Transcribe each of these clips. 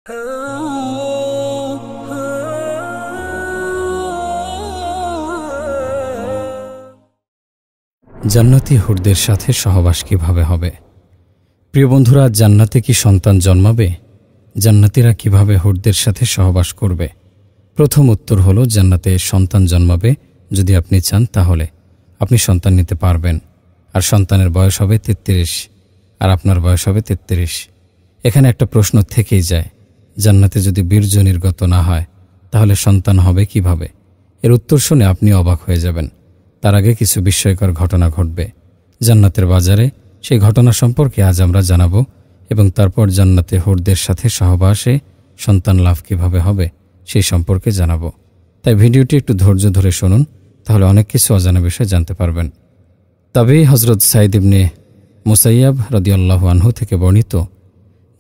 জান্নাতি হুরদের সাথে সহবাস কিভাবে হবে? প্রিয় বন্ধুরা, জান্নাতে কি সন্তান জন্মাবে? জান্নাতীরা কিভাবে হুরদের সাথে সহবাস করবে? প্রথম উত্তর হলো, জান্নাতে সন্তান জন্মাবে যদি আপনি চান, তাহলে আপনি সন্তান নিতে পারবেন। আর সন্তানের বয়স হবে 33, আর আপনার বয়স হবে 33। এখানে একটা প্রশ্ন থেকেই যায়, জান্নাতে যদি বীর্য নির্গত না হয় তাহলে সন্তান হবে কিভাবে? এর উত্তর শুনে আপনি অবাক হয়ে যাবেন। তার আগে কিছু বিস্ময়কর ঘটনা ঘটবে জান্নাতের বাজারে। সেই ঘটনা সম্পর্কে আজ আমরা জানাব, এবং তারপর জান্নাতে হুরদের সাথে সহবাসে সন্তান লাভ কিভাবে হবে সেই সম্পর্কে জানাব। তাই ভিডিওটি একটু ধৈর্য ধরে শুনুন, তাহলে অনেক কিছু অজানা বিষয় জানতে পারবেন। তবে হযরত সাঈদ ইবনে মুসাইয়াব রাদিয়াল্লাহু আনহু থেকে বর্ণিত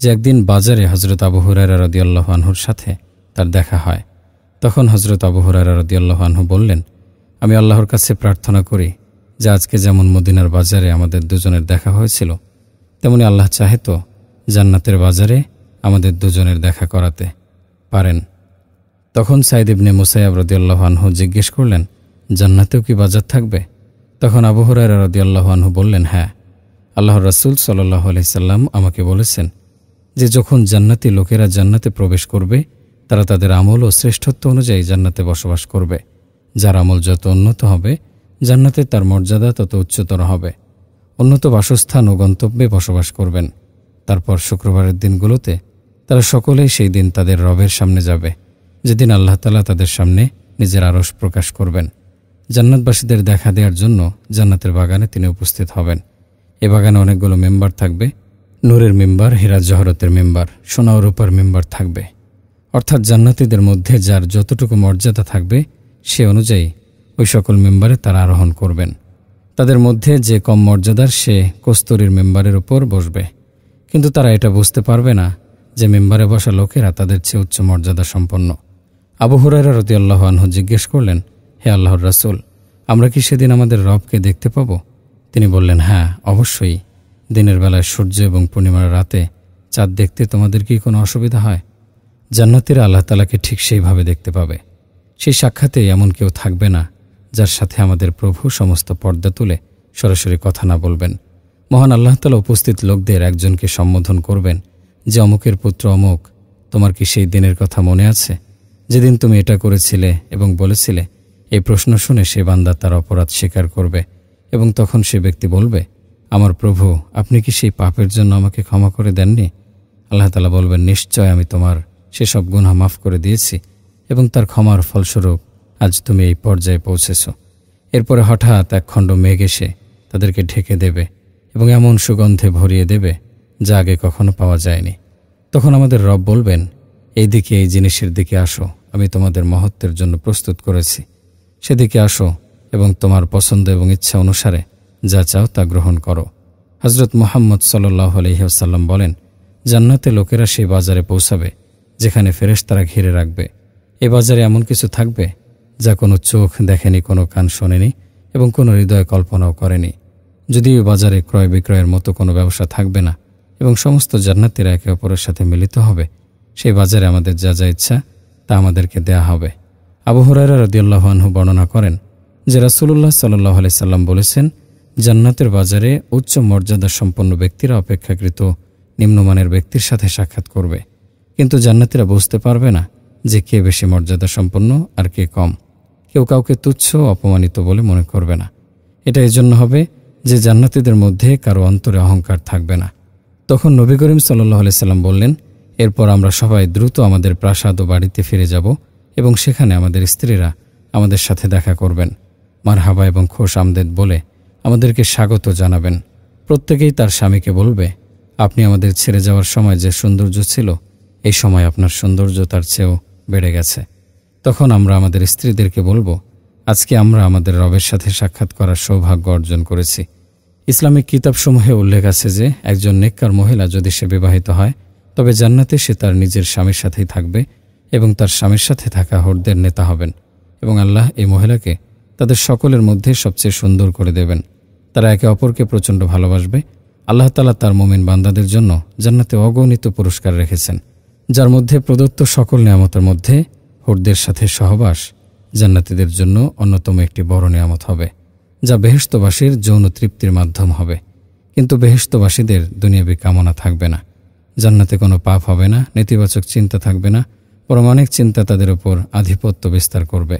যে একদিন বাজারে হযরত আবু হুরায়রা রাদিয়াল্লাহু আনহুর সাথে তার দেখা হয়। তখন হযরত আবু হুরায়রা রাদিয়াল্লাহু আনহু বললেন, আমি আল্লাহর কাছে প্রার্থনা করি যে আজকে যেমন মদিনার বাজারে আমাদের দুজনের দেখা হয়েছিল, তেমনি আল্লাহ চাহে তো জান্নাতের বাজারে আমাদের দুজনের দেখা করাতে পারেন। তখন সাঈদ ইবনে মুসাইয়াব রাদিয়াল্লাহু আনহু জিজ্ঞেস করলেন, জান্নাতেও কি বাজার থাকবে? তখন আবু হুরায়রা রাদিয়াল্লাহু আনহু বললেন, হ্যাঁ, আল্লাহর রাসূল সাল্লাল্লাহু আলাইহি সাল্লাম আমাকে বলেছেন যে যখন জান্নাতি লোকেরা জান্নাতে প্রবেশ করবে, তারা তাদের আমল ও শ্রেষ্ঠত্ব অনুযায়ী জান্নাতে বসবাস করবে। যার আমল যত উন্নত হবে, জান্নাতে তার মর্যাদা তত উচ্চতর হবে। উন্নত বাসস্থান ও গন্তব্যে বসবাস করবেন। তারপর শুক্রবারের দিনগুলোতে তারা সকলেই সেই দিন তাদের রবের সামনে যাবে, যেদিন আল্লাহ তাআলা তাদের সামনে নিজের আরশ প্রকাশ করবেন। জান্নাতবাসীদের দেখা দেওয়ার জন্য জান্নাতের বাগানে তিনি উপস্থিত হবেন। এ বাগানে অনেকগুলো মেম্বার থাকবে। নূরের মেম্বার, হীরা জহরতের মেম্বার, সোনা ও রূপার মেম্বার থাকবে। অর্থাৎ জান্নাতীদের মধ্যে যার যতটুকু মর্যাদা থাকবে সে অনুযায়ী ওই সকল মেম্বারে তারা আরোহণ করবেন। তাদের মধ্যে যে কম মর্যাদার সে কস্তরীর মেম্বারের উপর বসবে, কিন্তু তারা এটা বুঝতে পারবে না যে মেম্বারে বসা লোকেরা তাদের চেয়ে উচ্চ মর্যাদা সম্পন্ন। আবু হুরায়রা রাদিয়াল্লাহু আনহু জিজ্ঞেস করলেন, হে আল্লাহর রাসূল, আমরা কি সেদিন আমাদের রবকে দেখতে পাব? তিনি বললেন, হ্যাঁ, অবশ্যই। দিনের বেলায় সূর্য এবং পূর্ণিমার রাতে চাঁদ দেখতে তোমাদের কি কোনো অসুবিধা হয়? জান্নাতীরা আল্লাহ তাআলাকে ঠিক সেইভাবে দেখতে পাবে। সেই সাক্ষাতে এমন কেউ থাকবে না যার সাথে আমাদের প্রভু সমস্ত পর্দা তুলে সরাসরি কথা না বলবেন। মহান আল্লাহ তাআলা উপস্থিত লোকদের একজনকে সম্বোধন করবেন যে অমুকের পুত্র অমুক, তোমার কি সেই দিনের কথা মনে আছে যেদিন তুমি এটা করেছিলে এবং বলেছিলে? এই প্রশ্ন শুনে সে বান্দা তার অপরাধ স্বীকার করবে, এবং তখন সে ব্যক্তি বলবে, আমার প্রভু, আপনি কি সেই পাপের জন্য আমাকে ক্ষমা করে দেননি? আল্লাহ তাআলা বলবেন, নিশ্চয় আমি তোমার সেসব গুনাহ মাফ করে দিয়েছি, এবং তার ক্ষমার ফলস্বরূপ আজ তুমি এই পর্যায়ে পৌঁছেছ। এরপরে হঠাৎ এক খণ্ড মেঘ এসে তাদেরকে ঢেকে দেবে এবং এমন সুগন্ধে ভরিয়ে দেবে যা আগে কখনো পাওয়া যায়নি। তখন আমাদের রব বলবেন, এই দিকে, এই জিনিসের দিকে আসো, আমি তোমাদের মহত্বের জন্য প্রস্তুত করেছি। সেদিকে আসো এবং তোমার পছন্দ এবং ইচ্ছা অনুসারে যা চাও তা গ্রহণ করো। হযরত মুহাম্মদ সাল্লাল্লাহু আলাইহি ওয়াসাল্লাম বলেন, জান্নাতে লোকেরা সেই বাজারে পৌঁছাবে যেখানে ফেরেশতারা ঘিরে রাখবে। এ বাজারে এমন কিছু থাকবে যা কোনো চোখ দেখেনি, কোনো কান শোনেনি এবং কোনো হৃদয় কল্পনাও করেনি। যদিও এই বাজারে ক্রয় বিক্রয়ের মতো কোনো ব্যবসা থাকবে না এবং সমস্ত জান্নাতীরা একে অপরের সাথে মিলিত হবে, সেই বাজারে আমাদের যা যা ইচ্ছা তা আমাদেরকে দেয়া হবে। আবু হুরায়রা রাদিয়াল্লাহু আনহু বর্ণনা করেন যে রাসূলুল্লাহ সাল্লাল্লাহু আলাইহি সাল্লাম বলেছেন, জান্নাতের বাজারে উচ্চ মর্যাদা সম্পন্ন ব্যক্তিরা অপেক্ষাকৃত নিম্নমানের ব্যক্তির সাথে সাক্ষাৎ করবে, কিন্তু জান্নাতীরা বুঝতে পারবে না যে কে বেশি মর্যাদা সম্পন্ন আর কে কম। কেউ কাউকে তুচ্ছ অপমানিত বলে মনে করবে না। এটা এজন্য হবে যে জান্নাতীদের মধ্যে কারো অন্তরে অহংকার থাকবে না। তখন নবী করিম সাল্লাল্লাহু আলাইহি সাল্লাম বললেন, এরপর আমরা সবাই দ্রুত আমাদের প্রাসাদ ও বাড়িতে ফিরে যাব এবং সেখানে আমাদের স্ত্রীরা আমাদের সাথে দেখা করবেন, মারহাবা এবং খোশ আমদেদ বলে আমাদেরকে স্বাগত জানাবেন। প্রত্যেকেই তার স্বামীকে বলবে, আপনি আমাদের ছেড়ে যাওয়ার সময় যে সৌন্দর্য ছিল, এই সময় আপনার সৌন্দর্য তার চেয়েও বেড়ে গেছে। তখন আমরা আমাদের স্ত্রীদেরকে বলবো, আজকে আমরা আমাদের রবের সাথে সাক্ষাৎ করার সৌভাগ্য অর্জন করেছি। ইসলামিক কিতাবসমূহে উল্লেখ আছে যে একজন নেককার মহিলা যদি সে বিবাহিত হয়, তবে জান্নাতে সে তার নিজের স্বামীর সাথেই থাকবে এবং তার স্বামীর সাথে থাকা হুরদের নেতা হবেন, এবং আল্লাহ এই মহিলাকে তাদের সকলের মধ্যে সবচেয়ে সুন্দর করে দেবেন। তারা একে অপরকে প্রচণ্ড ভালোবাসবে। আল্লাহ তাআলা তার মুমিন বান্দাদের জন্য জান্নাতে অগণিত পুরস্কার রেখেছেন, যার মধ্যে প্রদত্ত সকল নিয়ামতের মধ্যে হুরদের সাথে সহবাস জান্নাতীদের জন্য অন্যতম একটি বড় নিয়ামত হবে, যা বেহেশতবাসীর যৌন তৃপ্তির মাধ্যম হবে। কিন্তু বেহেশতবাসীদের দুনিয়াবী কামনা থাকবে না। জান্নাতে কোনো পাপ হবে না, নেতিবাচক চিন্তা থাকবে না, বরং অনেক চিন্তা তাদের উপর আধিপত্য বিস্তার করবে।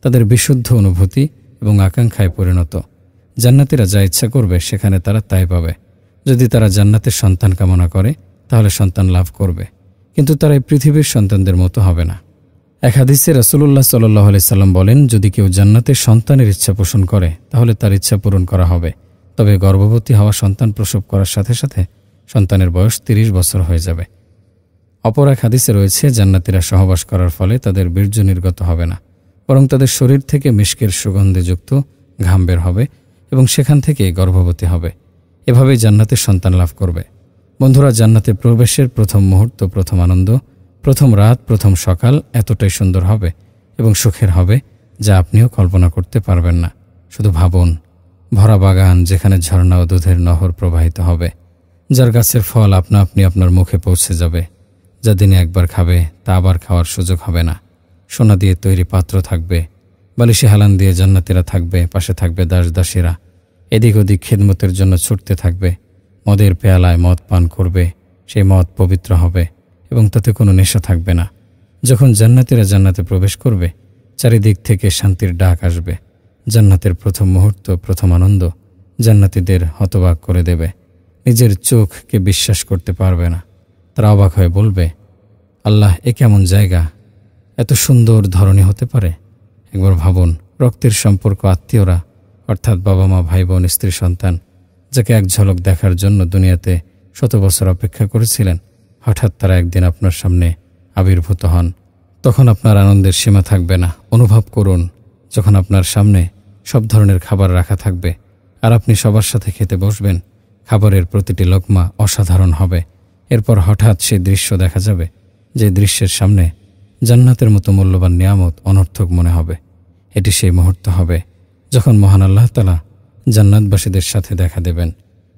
তাদের বিশুদ্ধ অনুভূতি এবং আকাঙ্ক্ষায় পরিণত। জান্নাতীরা যা ইচ্ছা করবে সেখানে তারা তাই পাবে। যদি তারা জান্নাতের সন্তান কামনা করে তাহলে সন্তান লাভ করবে, কিন্তু তারা এই পৃথিবীর সন্তানদের মতো হবে না। এক হাদিসে রাসূলুল্লাহ সাল্লাল্লাহু আলাইহি সাল্লাম বলেন, যদি কেউ জান্নাতের সন্তানের ইচ্ছা পোষণ করে তাহলে তার ইচ্ছা পূরণ করা হবে। তবে গর্ভবতী হওয়া সন্তান প্রসব করার সাথে সাথে সন্তানের বয়স 30 বছর হয়ে যাবে। অপর এক হাদিসে রয়েছে, জান্নাতীরা সহবাস করার ফলে তাদের বীর্য নির্গত হবে না, বরং তাদের শরীর থেকে মিশকের সুগন্ধযুক্ত ঘাম বের হবে এবং সেখান থেকে গর্ভবতী হবে। এভাবেই জান্নাতের সন্তান লাভ করবে। বন্ধুরা, জান্নাতে প্রবেশের প্রথম মুহূর্ত, প্রথম আনন্দ, প্রথম রাত, প্রথম সকাল এতটাই সুন্দর হবে এবং সুখের হবে যা আপনিও কল্পনা করতে পারবেন না। শুধু ভাবুন, ভরা বাগান যেখানে ঝর্ণা ও দুধের নহর প্রবাহিত হবে, যার গাছের ফল আপনা আপনি আপনার মুখে পৌঁছে যাবে, যা দিনে একবার খাবে তা আবার খাওয়ার সুযোগ হবে না। সোনা দিয়ে তৈরি পাত্র থাকবে, বালিশে হেলান দিয়ে জান্নাতীরা থাকবে, পাশে থাকবে দাস দাসীরা, এদিক ওদিক খিদমতের জন্য ছুটতে থাকবে। মদের পেয়ালায় মদ পান করবে, সেই মদ পবিত্র হবে এবং তাতে কোনো নেশা থাকবে না। যখন জান্নাতীরা জান্নাতে প্রবেশ করবে চারিদিক থেকে শান্তির ডাক আসবে। জান্নাতের প্রথম মুহূর্ত, প্রথম আনন্দ জান্নাতীদের হতবাক করে দেবে। নিজের চোখকে বিশ্বাস করতে পারবে না। তারা অবাক হয়ে বলবে, আল্লাহ, এ কেমন জায়গা, এত সুন্দর ধরনী হতে পারে। একবার ভাবুন, রক্তের সম্পর্ক আত্মীয়রা, অর্থাৎ বাবা মা, ভাই বোন, স্ত্রী, সন্তান, যাকে এক ঝলক দেখার জন্য দুনিয়াতে 100 বছর অপেক্ষা করেছিলেন, হঠাৎ তারা একদিন আপনার সামনে আবির্ভূত হন। তখন আপনার আনন্দের সীমা থাকবে না। অনুভব করুন, যখন আপনার সামনে সব ধরনের খাবার রাখা থাকবে আর আপনি সবার সাথে খেতে বসবেন, খাবারের প্রতিটি লোকমা অসাধারণ হবে। এরপর হঠাৎ সেই দৃশ্য দেখা যাবে, যে দৃশ্যের সামনে জান্নাতের মতো মূল্যবান নিয়ামত অনর্থক মনে হবে। এটি সেই মুহূর্ত হবে যখন মহান আল্লাহ তাআলা জান্নাতবাসীদের সাথে দেখা দেবেন।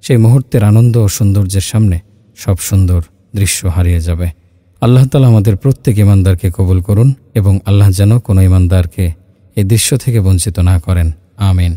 সেই মুহূর্তের আনন্দ ও সৌন্দর্যের সামনে সব সুন্দর দৃশ্য হারিয়ে যাবে। আল্লাহ তাআলা আমাদের প্রত্যেক ঈমানদারকে কবুল করুন এবং আল্লাহ যেন কোনো ঈমানদারকে এই দৃশ্য থেকে বঞ্চিত না করেন। আমিন।